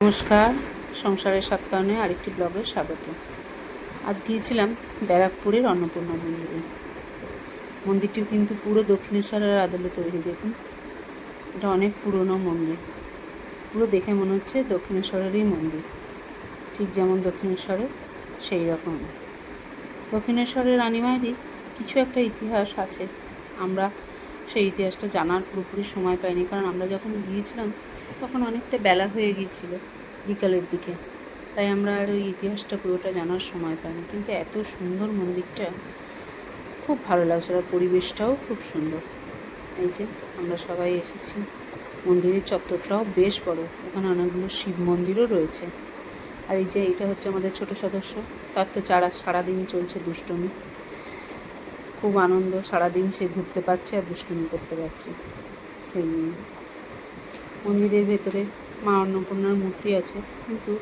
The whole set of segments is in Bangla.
নমস্কার, সংসারের সাতকারণে আরেকটি ব্লগে স্বাগত। আজ গিয়েছিলাম ব্যারাকপুরের অন্নপূর্ণা মন্দিরে। মন্দিরটির কিন্তু পুরো দক্ষিণেশ্বরের আদলে তৈরি। দেখুন, এটা অনেক পুরনো মন্দির। পুরো দেখে মনে হচ্ছে দক্ষিণেশ্বরেরই মন্দির, ঠিক যেমন দক্ষিণেশ্বরে সেই রকম। দক্ষিণেশ্বরের রানীমায়েরই কিছু একটা ইতিহাস আছে। আমরা সেই ইতিহাসটা জানার পুরোপুরি সময় পাইনি, কারণ আমরা যখন গিয়েছিলাম তখন অনেকটা বেলা হয়ে গিয়েছিল, বিকালের দিকে। তাই আমরা আর ওই ইতিহাসটা পুরোটা জানার সময় পাইনি। কিন্তু এত সুন্দর মন্দিরটা, খুব ভালো লাগছে, আর পরিবেশটাও খুব সুন্দর। এই যে আমরা সবাই এসেছি। মন্দিরের চত্বরটাও বেশ বড়, এখানে অনেকগুলো শিব মন্দিরও রয়েছে। আর এই যে এটা হচ্ছে আমাদের ছোট সদস্য, তার তো সারাদিন চলছে দুষ্টুমি। খুব আনন্দ, সারাদিন সে ঘুরতে পারছে আর দুষ্টুমি করতে পারছে। সেই নিয়ে মন্দিরের ভেতরে মা অন্নপূর্ণার মূর্তি আছে, কিন্তু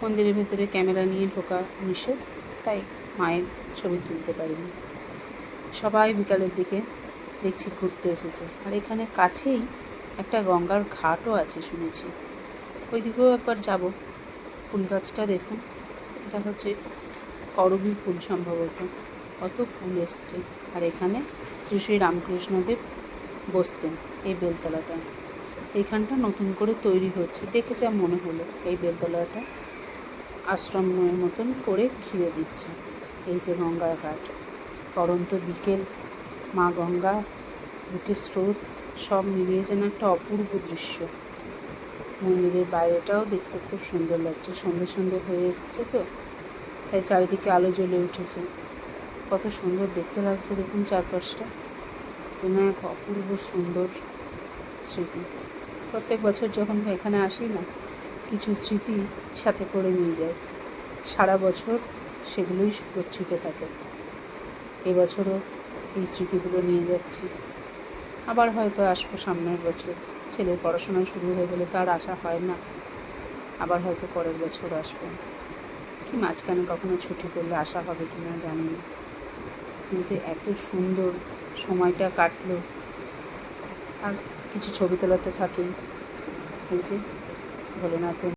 মন্দিরের ভেতরে ক্যামেরা নিয়ে ঢোকা নিষেধ, তাই মায়ের ছবি তুলতে পারিনি। সবাই বিকালের দিকে দেখছি ঘুরতে এসেছে। আর এখানে কাছেই একটা গঙ্গার ঘাটও আছে শুনেছি, ওই দিকেও একবার যাব। ফুল গাছটা দেখুন, এটা হচ্ছে করবী ফুল সম্ভবত, কত ফুল এসছে। আর এখানে শ্রী শ্রী রামকৃষ্ণদেব বসতেন এই বেলতলাটায়। এইখানটা নতুন করে তৈরি হচ্ছে, দেখে যা মনে হলো। এই বেলতলাটা আশ্রমের মতন করে ঘিরে দিচ্ছে। এই যে গঙ্গার ঘাট, পরন্ত বিকেল, মা গঙ্গা, বুকের স্রোত, সব মিলিয়ে যেন একটা অপূর্ব দৃশ্য। মন্দিরের বাইরেটাও দেখতে খুব সুন্দর লাগছে। সন্ধে সন্ধে হয়ে এসছে তো, তাই চারিদিকে আলো জ্বলে উঠেছে। কত সুন্দর দেখতে লাগছে দেখুন চারপাশটা, যেন এক অপূর্ব সুন্দর স্মৃতি। প্রত্যেক বছর যখন এখানে আসি না, কিছু স্মৃতি সাথে করে নিয়ে যাই। সারা বছর সেগুলোই গচ্ছিত থাকে। এবছরও এই স্মৃতিগুলো নিয়ে যাচ্ছি। আবার হয়তো আসবো সামনের বছর। ছেলের পড়াশোনা শুরু হয়ে গেলে তো আর আসা হয় না। আবার হয়তো পরের বছর আসবো, কি মাঝখানে কখনো ছুটি করলে আসা হবে কি না জানি না। কিন্তু এত সুন্দর সময়টা কাটলো। আর কিছু ছবি তোলাতে থাকেই। এই যে ভোলেনাথের